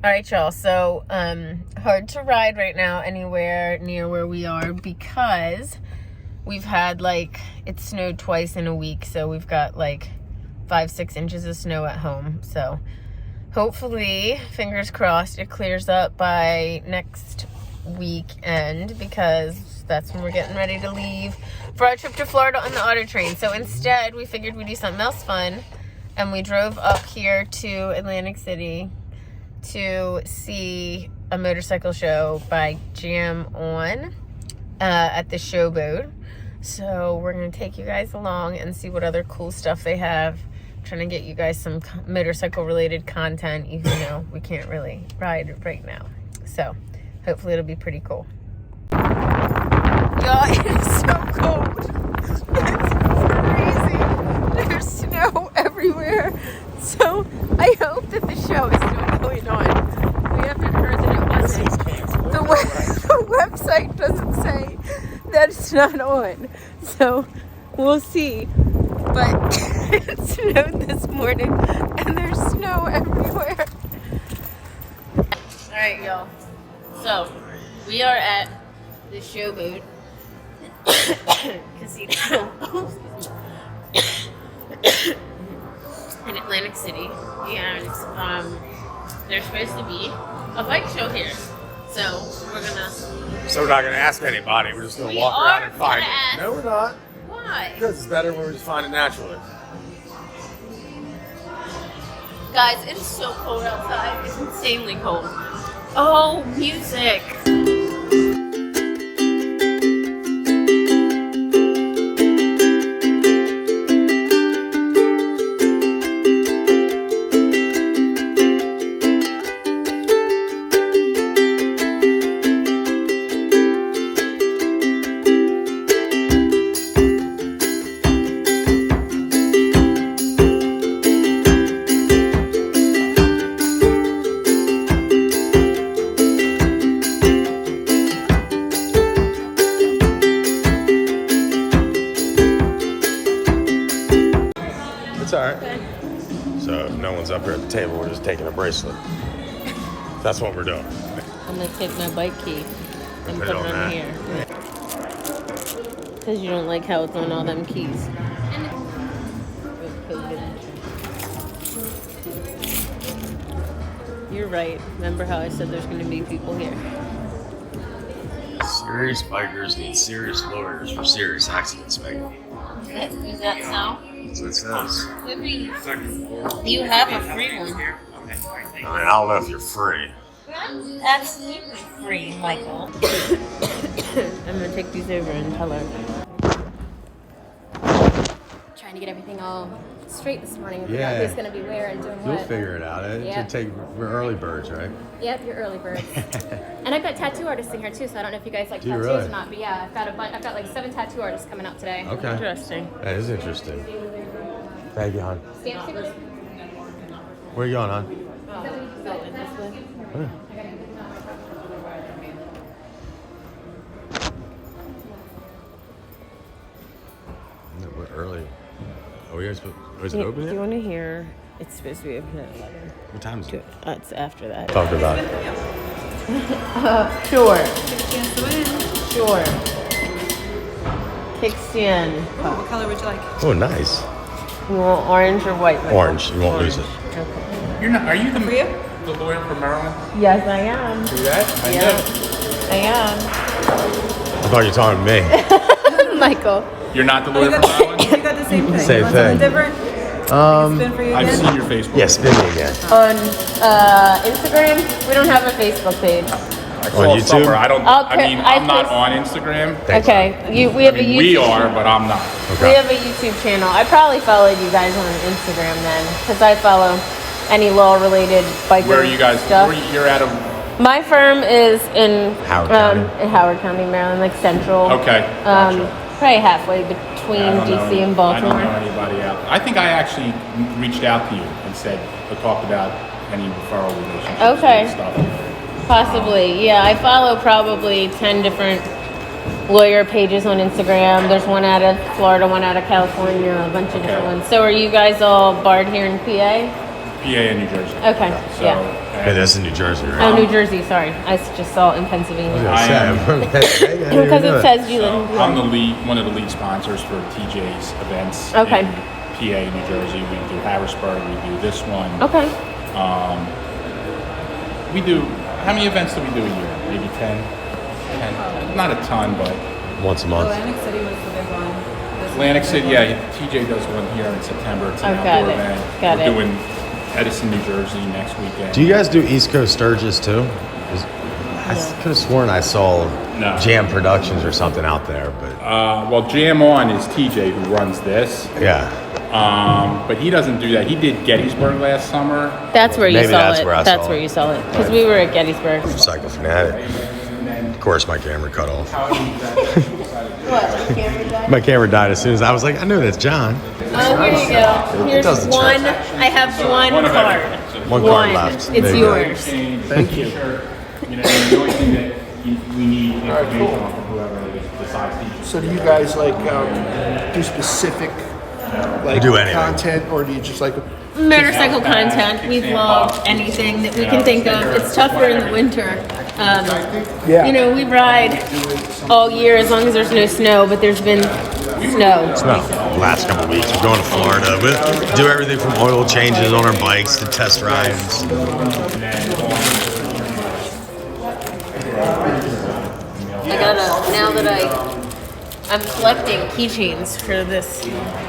All right, y'all. So, hard to ride right now anywhere near where we are because we've had it snowed twice in a week. So we've got 5-6 inches of snow at home. So hopefully, fingers crossed, it clears up by next weekend because that's when we're getting ready to leave for our trip to Florida on the auto train. So instead, we figured we'd do something else fun. And we drove up here to Atlantic City to see a motorcycle show by Jam On at the Showboat. So we're going to take you guys along and see what other cool stuff they have. Trying to get you guys some motorcycle related content, even though we can't really ride right now. So hopefully it'll be pretty cool. Y'all, it is so cold. It's crazy. There's snow everywhere. So I hope that the show is still going on. We haven't heard that it wasn't. The website doesn't say that it's not on. So we'll see. But it snowed this morning and there's snow everywhere. Alright, y'all. So we are at the Showboat Casino in Atlantic City, and there's supposed to be a bike show here, so we're not gonna ask anybody. We're just gonna walk around and find it. No, we're not. Why? Because it's better when we just find it naturally. Guys, it is so cold outside. It's insanely cold. Oh, music. Alright. So if no one's up here at the table, we're just taking a bracelet. That's what we're doing. I'm gonna take my bike key and put it on here. Because you don't like how it's on all them keys. You're right. Remember how I said there's gonna be people here? Serious bikers need serious lawyers for serious accidents, Megan. Is that so? That's what it says. You have a free one. I don't know if you're free. Absolutely free, Michael. I'm gonna take these over and tell her. Trying to get everything all straight this morning. Yeah. Who's gonna be where and doing what? You'll figure it out. It should take. We're early birds, right? Yep, you're early birds. And I've got tattoo artists in here too, so I don't know if you guys like Do you tattoos really? or not. But yeah, I've got 7 tattoo artists coming out today. Okay. Interesting. That is interesting. Thank you, hon. Stamp stickers? Where you going, hon? No, we're early. Are we guys? Is it open Do you yet? want to hear? It's supposed to be open at 11. What time is it? It's after that. Talk about it. Sure. Sure. Kickstand. What color would you like? Oh, nice. You want orange or white? Michael? Orange. You won't lose it. Okay. You're not. Are you For you? the lawyer from Maryland? Yes, I am. Do that? I am. I thought you were talking to me. Michael. You're not the Oh, you lawyer from got, Maryland? you got the same thing. Same You want thing. something different? Spin for you I've again? seen your Facebook. Yeah, spin me again. On Instagram, we don't have a Facebook page. I saw On YouTube? somewhere. I don't. Okay, I'm not post- on Instagram. Thanks, Okay, we have a YouTube. We are, but I'm not. We Okay. have a YouTube channel. I probably followed you guys on Instagram then, because I follow any law-related biker Where are you guys? stuff. You're out of. My firm is in Howard County. in Howard County, Maryland, like central. Okay. Gotcha. Probably halfway between I don't DC know. and Baltimore. I don't know anybody out. I think I actually reached out to you and said or talked about any referral relationships Okay. and stuff. Possibly, yeah. I follow probably 10 different lawyer pages on Instagram. There's one out of Florida, one out of California, a bunch of different ones. So are you guys all barred here in PA? PA and New Jersey. Okay, So, yeah. and Hey, that's in New Jersey, right? Oh, New Jersey, sorry. I just saw it in Pennsylvania. Because it says you live in I'm the lead, one of the lead sponsors for TJ's events. Okay. In PA, New Jersey. We do Harrisburg. We do this one. Okay. We do. How many events do we do a year? Maybe 10. Not a ton, but Once a month. Atlantic City was the big one. Atlantic City. Yeah, TJ does one here in September. It's an Oh, got outdoor it. event. Got We're it. doing Edison, New Jersey next weekend. Do you guys do East Coast Sturgis too? I could have sworn I saw No. Jam Productions or something out there, but Well, Jam On is TJ who runs this. yeah. But he doesn't do that. He did Gettysburg last summer. That's where you Maybe saw that's it. where I That's saw where it. you saw it. Because we were at Gettysburg. Psycho Fanatic. Of course, my camera cut off. What? My camera died as soon as I was like, I know that's John. Oh, here you go. Here's does the one. trick. I have one card. One card left. It's There you go. yours. Thank you. You know, and the only thing that we need information on from whoever decides to. So do you guys like do specific like Do anything. content, or do you just like? Motorcycle content. We vlog anything that we can think of. It's tougher in the winter. Yeah. You know, we ride all year as long as there's no snow, but there's been snow. No, last couple of weeks, we're going to Florida. We do everything from oil changes on our bikes to test rides. I gotta, now that I'm collecting keychains for this.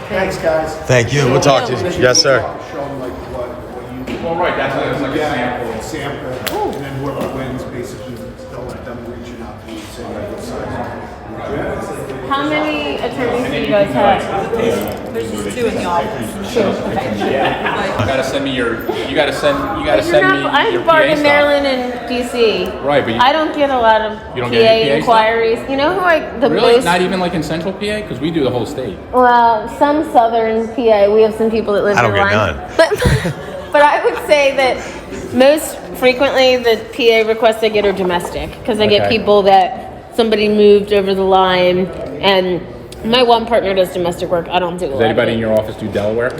Thanks, guys. Thank you. We'll talk to you. Yes, sir. Show them like what you Well, right, that's like a sample. sample, and then whoever wins basically they'll let them reaching out to you and say like what size. How many attorneys do you guys have? There's just two in the office. You gotta send me your. You gotta send me your I'm PA barred in stuff. Maryland and DC. Right, but you, I don't get a lot of You don't PA get any PA inquiries. You know who the really most? not even like in Central PA because we do the whole state. Well, some southern PA. We have some people that live I don't in get line. none. But I would say that most frequently the PA requests I get are domestic because I get Okay. people that somebody moved over the line, and my one partner does domestic work. I don't do a lot Does anybody of in it. your office do Delaware?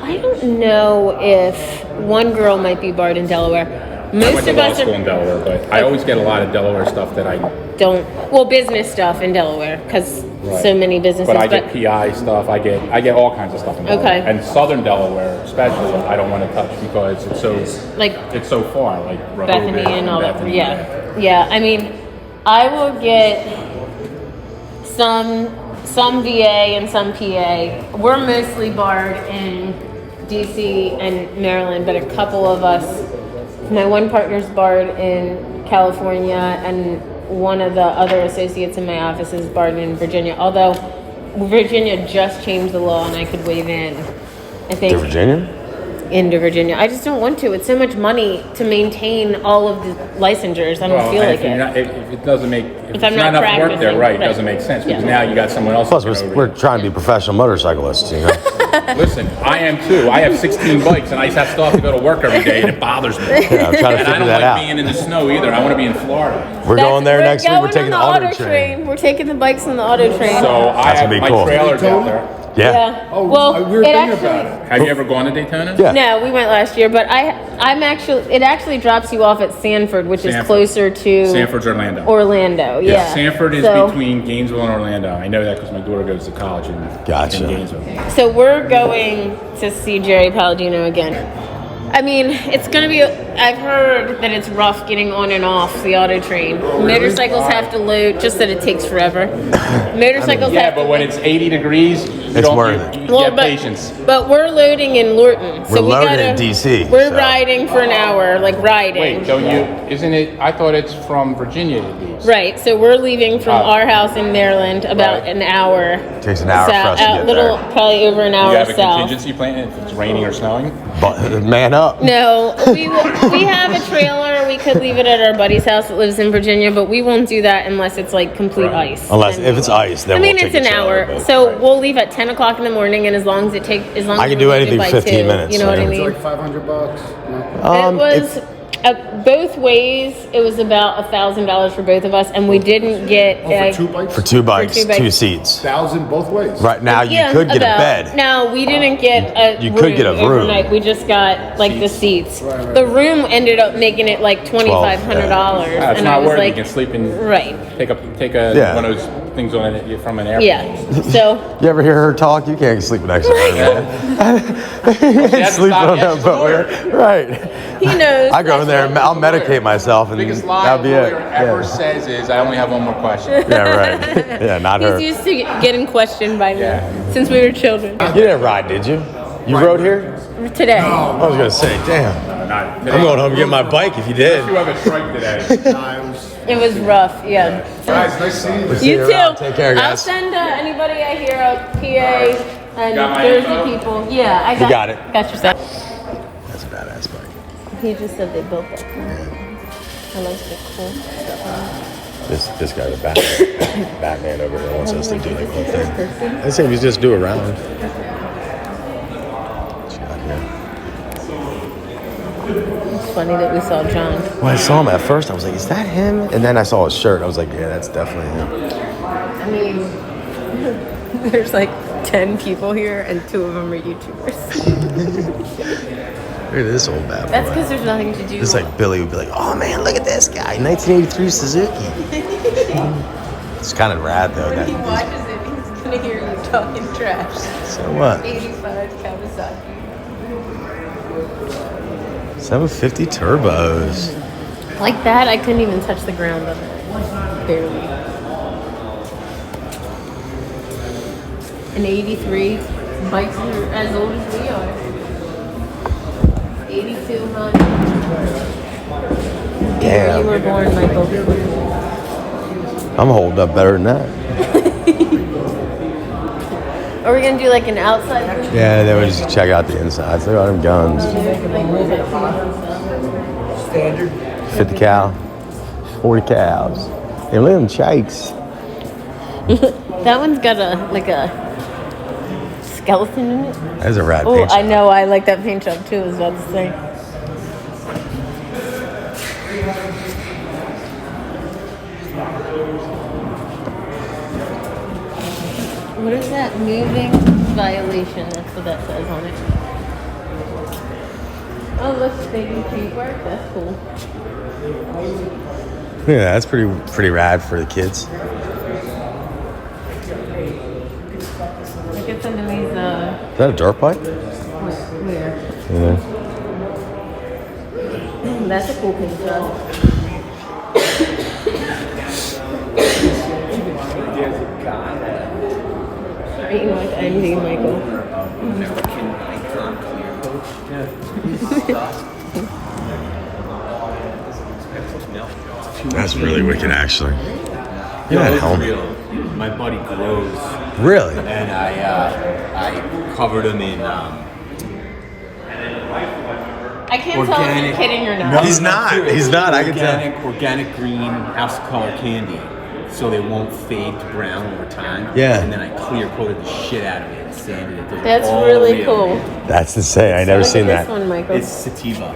I don't know if one girl might be barred in Delaware. I went Most to of law us school in are, Delaware, but I always get a lot of Delaware stuff that I. don't, well, business stuff in Delaware because so many businesses. But I get PI stuff. I get all kinds of stuff in Delaware. Okay. And Southern Delaware, especially, I don't want to touch because it's so like it's so far, like Bethany Rehoboth and all that. Bethany, Yeah. I mean, I will get some VA and some PA. We're mostly barred in DC and Maryland, but a couple of us. My one partner's barred in California, and one of the other associates in my office is barred in Virginia. Although Virginia just changed the law, and I could waive in. I think. To Virginia? Into Virginia. I just don't want to. It's so much money to maintain all of the licensures. I don't feel and like if you're it. not, if it doesn't make if I'm it's not not enough work there, practicing, right? It right. doesn't make sense because Yeah. now you got someone else. Plus, looking over we're you. trying to be professional motorcyclists, you know? Listen, I am too. I have 16 bikes, and I still have to go to work every day, and it bothers me. Yeah, I'm trying to And I figure don't that like out. being in the snow either. I want to be in Florida. We're going there next week. We're taking the auto train. We're taking the bikes on the auto train. So I That's have gonna be my cool. trailers out there. Yeah. Oh, well, we were it thinking actually. about it. Have you ever gone to Daytona? Yeah. No, we went last year, but it actually drops you off at Sanford, which is Sanford. closer to Sanford's Orlando. Orlando. Yeah, Sanford is So- between Gainesville and Orlando. I know that because my daughter goes to college in Gotcha. Gainesville. So we're going to see Jerry Palladino again. I mean, it's going to be, I've heard that it's rough getting on and off the auto train. Motorcycles have to load, just that it takes forever. Motorcycles Yeah, have to but when load. it's 80 degrees, It's worth it. you Well, get but, patience. but we're loading in Lorton. So We're we loading gotta, in DC, We're so- riding for an hour, like riding. Wait, don't you? Isn't it? I thought it's from Virginia at least. Right, so we're leaving from Oh. our house in Maryland about Right. an hour. Takes an hour for us to get little, there. probably over an You hour have a south. contingency plan if it's raining or snowing? But man up. No, we have a trailer. We could leave it at our buddy's house that lives in Virginia, but we won't do that unless it's like complete ice. Unless And- if it's ice, then I mean, we'll it's take an a trailer, hour, but- so we'll leave at 10 o'clock in the morning, and as long as I can we do leave anything by 15 2, minutes, You know what I so- mean? Like $500. No. It was. Both ways, it was about $1,000 for both of us, and we didn't get Oh, for two bikes? For 2 bikes, two bikes. 2 seats. 1,000 both ways. Right now, you could get a bed. No, we didn't get a You could get a room. overnight. We just got like the seats. The room ended up making it like $2,500, It's and I not was worth it. like, You can sleep in. right, Take Yeah. one of those things on it from an airport. yeah. So You ever hear her talk? You can't sleep next to her, man. hasn't Sleep stopped on yet. that She's boat. Right. he knows. I go in there and I'll medicate myself, and Biggest lie that'll a be it. lawyer ever Yeah. says is, "I only have one more question." Yeah, right. Yeah, not her. He's used to getting questioned by me Yeah. since we were children. You didn't ride, did you? You rode here? Today. I was gonna say, damn. Not today. I'm going home and get my bike if you did. You have a strike today. It was rough, yeah. Guys, nice seeing you. See You you around. too. Take care, I'll guys. send anybody I hear out PA and got my Jersey info? people. Yeah, I got it. Got your stuff. That's a badass bike. He just said they built that. I like the cool stuff. This guy's a Batman over here wants us to do like one thing. I say we just do a round. What you got here? It's funny that we saw John. When I saw him at first, I was like, is that him? And then I saw his shirt. I was like, yeah, that's definitely him. I mean, there's like 10 people here and 2 of them are YouTubers. Look at this old bad boy. That's because there's nothing to do. It's like Billy would be like, oh man, look at this guy, 1983 Suzuki. It's kind of rad though. When he That, watches it, he's gonna hear you talking trash. so what? 85 Kawasaki. 750 turbos. Like that, I couldn't even touch the ground on it. Barely. An 83. Bikes are as old as we are. 8200. Damn. You were born, Michael. I'm holding up better than that. Are we gonna do like an outside version? Yeah, then we just check out the insides. Look at all them guns. Standard. 50 cal, 40 cows. Hey, look at them chikes. That one's got a skeleton in it. That's a rad Oh, paint I job. know. I like that paint job too. I was about to say. What is that? Moving violation. That's what that says on it. Oh, look, they do feet work. That's cool. Yeah, that's pretty rad for the kids. Look at some of these. Is that a dirt bike? Where? Yeah. That's a cool paint job. Eating with envy, Michael. That's really wicked, actually. Yeah, Those helmet. real. My buddy grows, Really? and I covered him in. I can't tell if you're Organic- kidding or not. No, He's not. serious. He's not. I can tell. Organic green house color candy, so they won't fade to brown over time. Yeah. And then I clear coated the shit out of it and sanded it. They're That's all really real. cool. That's insane. I never Look at seen this that. one, Michael. It's sativa.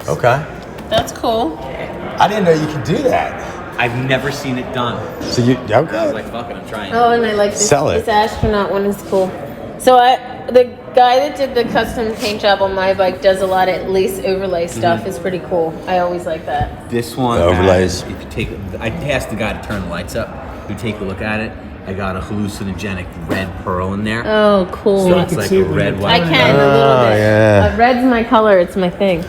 Okay. That's cool. I didn't know you could do that. I've never seen it done. So you I was okay? like, fuck it, I'm trying. Oh, and I like this. Sell it. This astronaut one is cool. So the guy that did the custom paint job on my bike does a lot of lace overlay stuff. It's pretty cool. I always like that. This one, The overlays. has- if you take, I asked the guy to turn the lights up. You take a look at it. I got a hallucinogenic red pearl in there. Oh, cool. So it's like a red I white. can a little Oh, bit. yeah. Red's my color. It's my thing.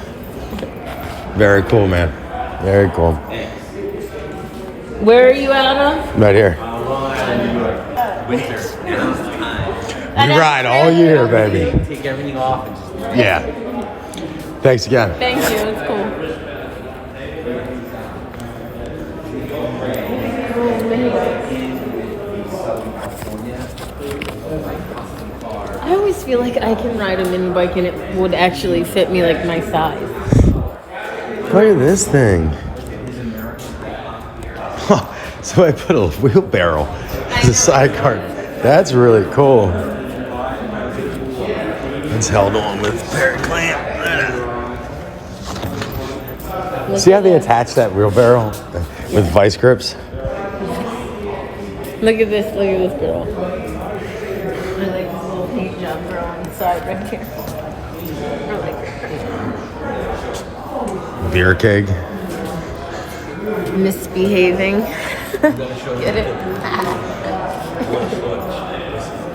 Very cool, man. Very cool. Where are you out of? Right here. Winter. Now's the time. You ride all year, baby. Take everything off and just. Yeah. Thanks again. Thank you. It's cool. I always feel like I can ride a mini bike and it would actually fit me like my size. Look at this thing. Huh. So I put a wheelbarrow as a sidecar. That's really cool. It's held on with a pair of clamp. See how they attach that wheelbarrow with vice grips? Look at this girl. I like this little paint job girl on the side right here. I like her. Beer keg. Misbehaving. Get it?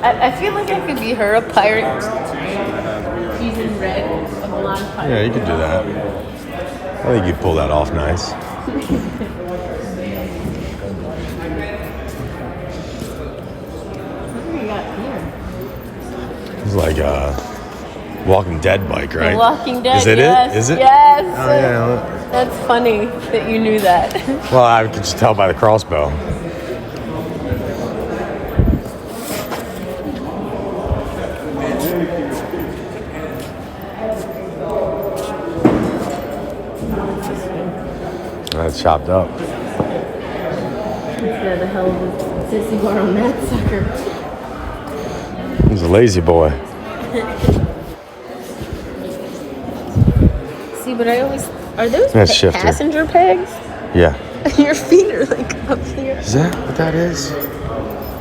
I feel like I could be her, a pirate. She's in red, a blonde pirate. Yeah, you could do that. I think you'd pull that off nice. What do we got here? It's like a Walking Dead bike, right? The Walking Dead. Is it yes, it? Is it? Yes. Oh, yeah. That's funny that you knew that. Well, I could just tell by the crossbow. That's chopped up. Yeah, the hell of a sissy bar on that sucker. He's a lazy boy. See, but I always are those That's shifter. passenger pegs? Yeah. Your feet are like up here. Is that what that is?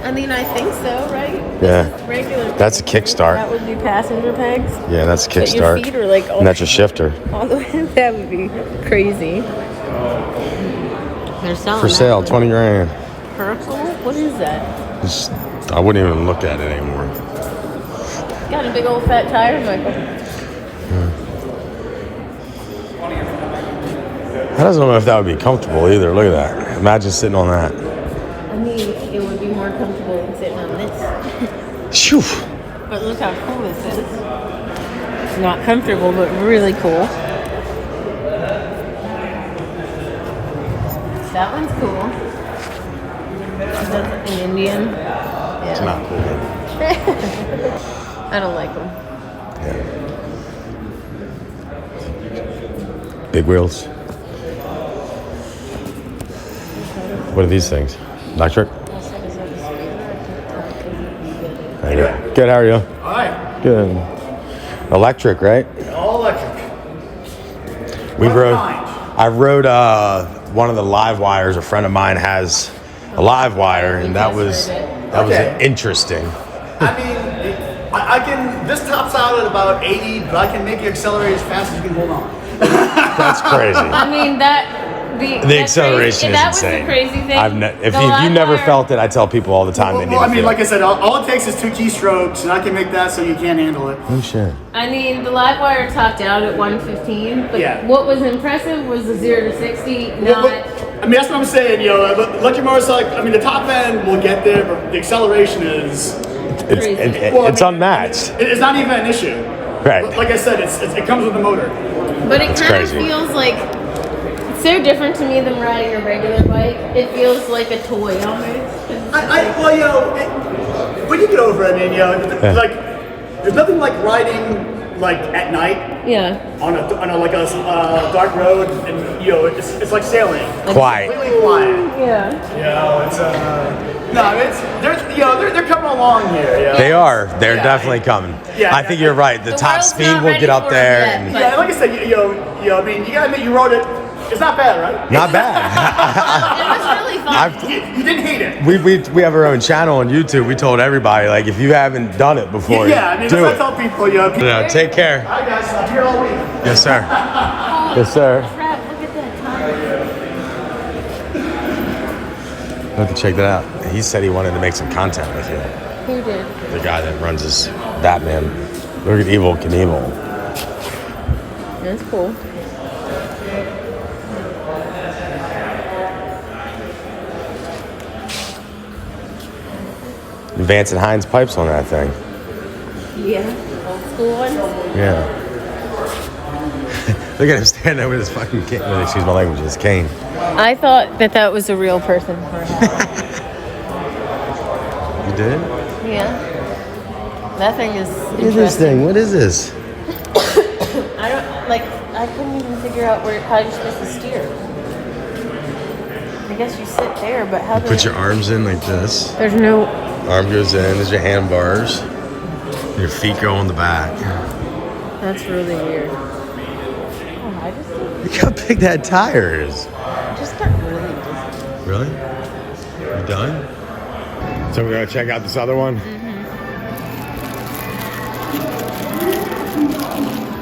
I mean, I think so, right? Yeah. Regular. That's a kickstart. That would be passenger pegs. Yeah, that's a But your kickstart. feet are like all, And that's a shifter. all the way. That would be crazy. They're selling For sale, that 20 grand. Purple? What is that? Just, I wouldn't even look at it anymore. Got a big old fat tire, Michael. I don't know if that would be comfortable either. Look at that. Imagine sitting on that. I mean, it would be more comfortable than sitting on this. Shoo. But look how cool this is. It's not comfortable, but really cool. That one's cool. That's an Indian. Yeah. It's not cool. I don't like them. Yeah. Big wheels. What are these things? Electric? There you go. Good, how are you? All right, Good. Electric, right? all electric. We What rode. kind? I rode one of the live wires. A friend of mine has a live wire, and that was Okay. interesting. I mean, I can, this tops out at about 80, but I can make you accelerate as fast as you can hold on. That's crazy. I mean, The acceleration is that insane. was the crazy thing. If The you live never wire- felt it, I tell people all the time they need Well, to I mean, feel like I it. said, all it takes is 2 keystrokes, and I can make that so you can't handle it. Oh shit. I mean, the live wire topped out at 115, but Yeah. what was impressive was the 0 to 60. Well, Not. I mean, that's what I'm saying. You know, electric motorcycle. I mean, the top end will get there, but the acceleration is. It's Well, I it's mean, unmatched. It's not even an issue. Right. Like I said, it comes with the motor. But it It's kind of crazy. feels like it's so different to me than riding a regular bike. It feels like a toy almost. Well, you know, when you get over it, I mean, you know, like, there's nothing like riding like at night Yeah. on a dark road, and you know, it's like sailing. Quiet. Completely quiet. Yeah. You know, it's they're coming along here. You know? They are. They're Yeah. definitely coming. Yeah, I think you're right. The The top world's speed not will ready get up for it there. yet, And but- Yeah, like I said, you know, I mean, you gotta admit you rode it. It's not bad, right? not bad. It was really fun. You didn't hate it. we have our own channel on YouTube. We told everybody, like, if you haven't done it before, Yeah, I mean, do that's it. what I tell people. You know, people, Yeah, take care. Hi guys, I'm here all week. Yes, sir. Yes, sir. Crap, look at that tire. Look, check that out. He said he wanted to make some content with you. Who did? The guy that runs his Batman. Look at Evil Knievel. That's cool. Vance and Hines pipes on that thing. Yeah. Old school ones. Yeah. Look at him standing there with his fucking cane. Well, excuse my language, his cane. I thought that was a real person for a hat. You did? Yeah. That thing is Look at this interesting. thing. What is this? I don't like. I couldn't even figure out how you're supposed to steer. I guess you sit there, but how? Put your arms in like this. There's no. Arm goes in. There's your handbars. Your feet go on the back. That's really weird. Oh, I just. Look how big that tire is. Just got really dizzy. Really? You done? So we're gonna check out this other one?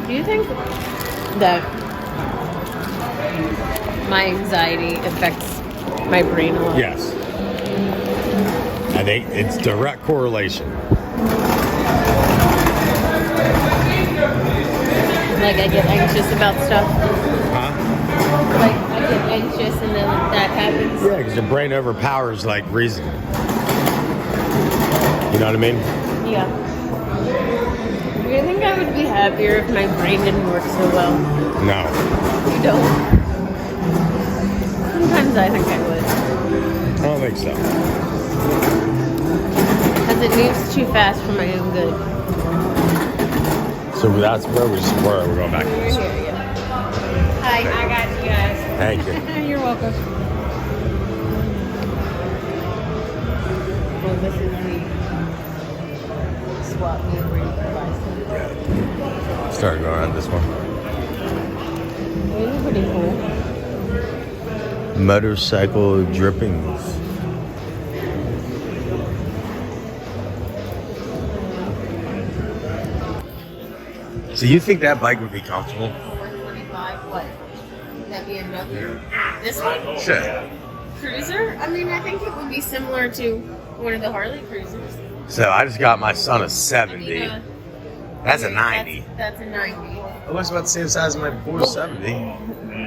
Do you think that my anxiety affects my brain a lot? Yes. I think it's direct correlation. Like I get anxious about stuff. Huh? Like I get anxious and then that happens. Yeah, because your brain overpowers like reason. You know what I mean? Yeah. Do you think I would be happier if my brain didn't work so well? No. You don't? Sometimes I think I would. I don't think so. Because it moves too fast for my own good. So that's where we were. We're going back to We're this. here, yeah. Hi, I got you guys. Thank you. You're welcome. Well, this is the swap meet where you can buy stuff. Started going around this one. These are pretty cool. Motorcycle drippings. So you think that bike would be comfortable? 425, what? That'd be another. This one? Sure. Cruiser? I mean, I think it would be similar to one of the Harley cruisers. So I just got my son a 70. That's a 90. That's a 90. It looks about the same size as my 470.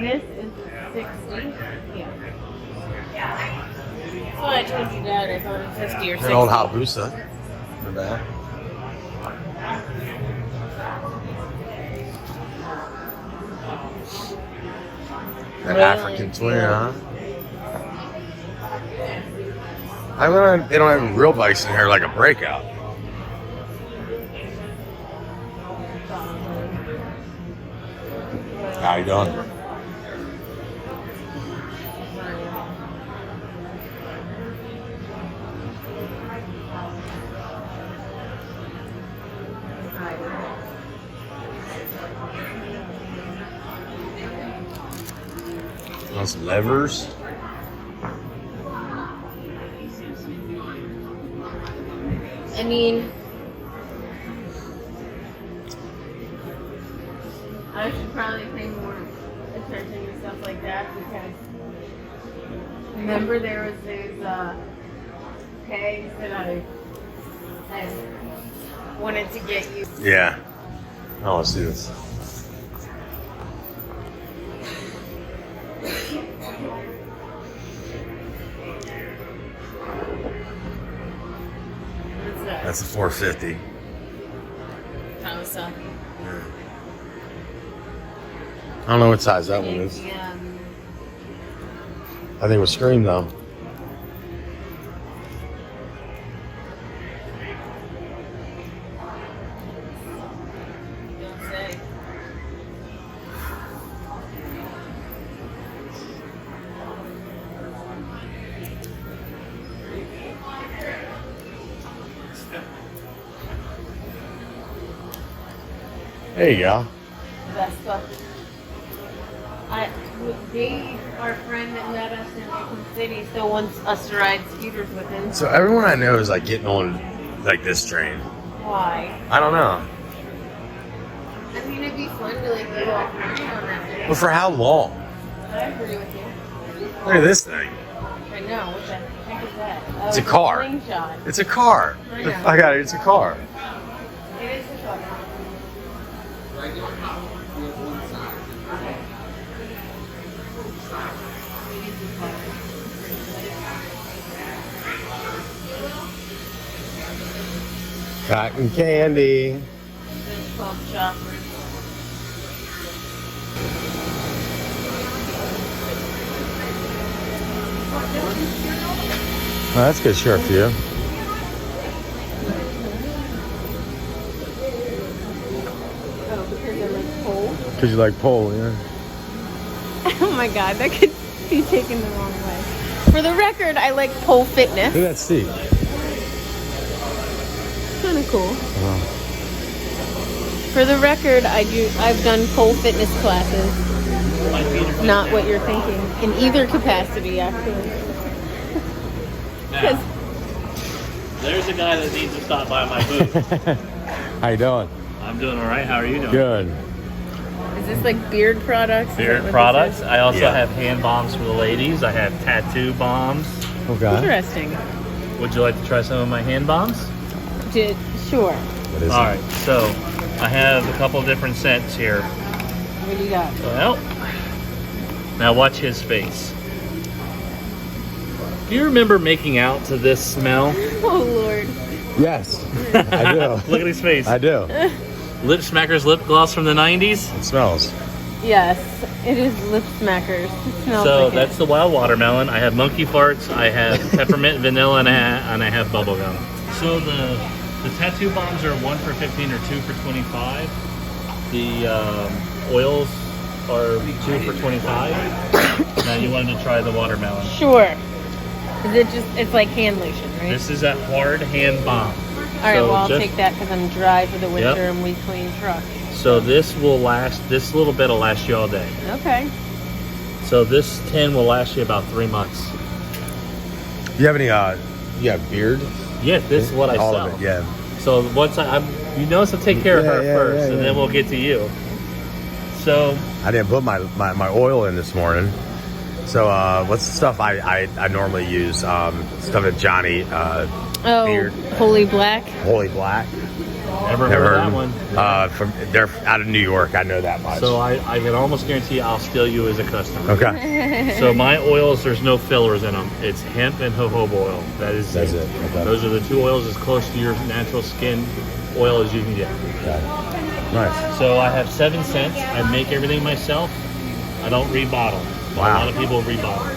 This is 60. Yeah. So I told you that I thought it was 50 or 60. An old Hayabusa. For that. An Really? African twin, huh? I learned they don't have real bikes in here like a breakout. How you doing? Want some levers? I mean, I should probably pay more attention to stuff like that because remember there was those pegs that I wanted to get you. Yeah. Oh, let's do this. What's that? That's a 450. Tosa. I don't know what size that one is. Yeah. I think it was Scream though. Don't say. There you go. Vespa. Our friend that met us in Oakland City still wants us to ride scooters with him. So everyone I know is like getting on like this train. Why? I don't know. I mean, it'd be fun to like go off road on that thing. But for how long? I agree with you. Look at this thing. I know. What the heck is that? Oh, It's a car. Slingshot. It's a car. I know. I got it. It's a car. It is a car. Cotton candy. It's called Shoppers. Oh, that's good shirt for you. Oh, because they're like cold. Because you like pole, yeah. Oh my god, that could be taken the wrong way. For the record, I like pole fitness. Look at that seat. Kind of cool. Oh. For the record, I've done pole fitness classes. not what you're thinking in either capacity, actually. Now, there's a guy that needs to stop by my booth. How you doing? I'm doing all right. How are you doing? Good. Is this like beard products? Is that Beard what products. this I also Yeah. have hand bombs for the ladies. I have tattoo bombs. is? Okay. Interesting. Would you like to try some of my hand bombs? Sure. What is All it? right. So I have a couple different scents here. What do you got? Well, now watch his face. Do you remember making out to this smell? Oh Lord. Yes, I do. Look at his face. I do. Lip Smacker's lip gloss from the 90s. It smells. Yes, it is lip smackers. It smells So like that's the wild watermelon. I have monkey farts. I have peppermint vanilla, and I have bubble gum. So the tattoo bombs are 1 for 15 or 2 for 25. The oils are 2 for 25. Now you wanted to try the watermelon. Sure. Is it just? It's like hand lotion, right? This is a hard hand bomb. All right. Well, I'll take that because I'm dry for the winter Yep. and we clean truck. So this will last. This little bit will last you all day. Okay. So this tin will last you about 3 months. You have any? You have beard? Yeah, this is what I All sell. of it. Yeah. So once you notice, I'll take care of her Yeah, first, yeah, and then we'll get to you. So I didn't put my oil in this morning. So what's the stuff I normally use? Stuff that Johnny Oh, beard. Holy Black. Holy Black. never heard Never of heard that of one. them. They're out of New York. I know that much. So I can almost guarantee I'll steal you as a customer. Okay. So my oils, there's no fillers in them. It's hemp and jojoba oil. That's it. Okay. Those are the two oils as close to your natural skin oil as you can get. Okay. Nice. So I have 7 cents. I make everything myself. I don't rebottle. Wow. A lot of people rebottle.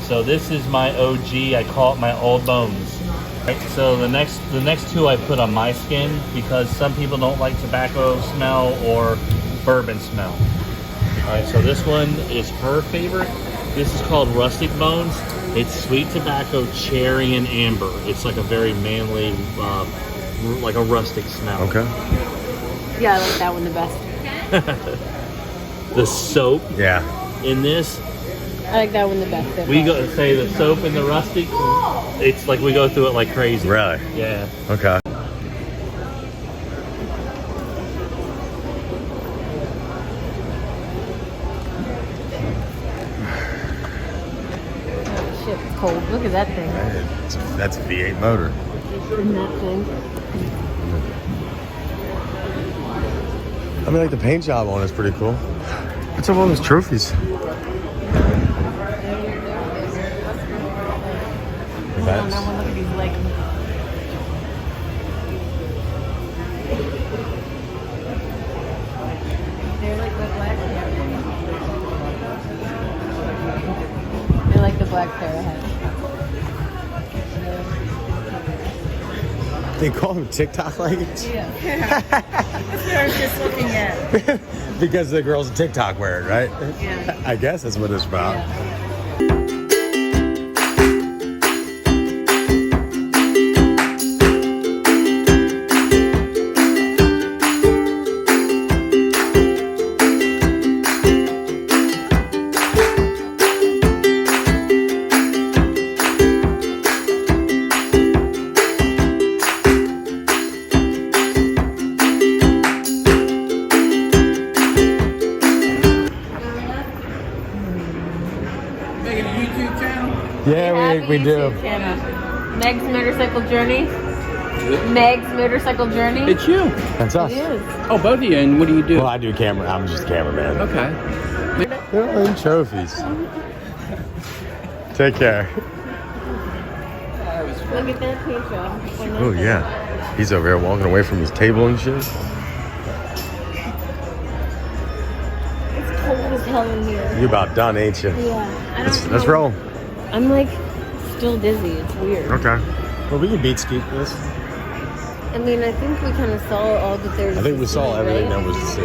So this is my OG. I call it my old bones. Right, so the next two I put on my skin because some people don't like tobacco smell or bourbon smell. All right, so this one is her favorite. This is called Rustic Bones. It's sweet tobacco, cherry, and amber. It's like a very manly, like a rustic smell. Okay. Yeah, I like that one the best. The soap Yeah. in this, I like that one the best. we go say the soap in the rustic. It's like we go through it like crazy. Really? Yeah. Okay. Oh, shit, it's cold. Look at that thing. That's a V8 motor. Isn't that thing? I mean, like the paint job on it's pretty cool. What's up with all those trophies? Oh, now look at these legs. They're like the black They're like the black parrot head. They call them TikTok leggings? Yeah. That's what I was just looking at. Because the girls in TikTok wear it, right? Yeah. I guess that's what it's about. Yeah. Yeah, we do. Meg's Motorcycle Journey. Meg's Motorcycle Journey. It's you. That's us. It is. Oh, both of you. And what do you do? Well, I do camera. I'm just a cameraman. Okay. They're all in trophies. Take care. Look at that paint job. Oh, yeah. He's over here walking away from his table and shit. It's cold as hell in here. You about done, ain't you? Yeah. I don't Let's know. roll. I'm like still dizzy. It's weird. Okay. Well, we can beat scoop this. I mean, I think we kind of saw all that there's. I think we saw everything right? that was to see.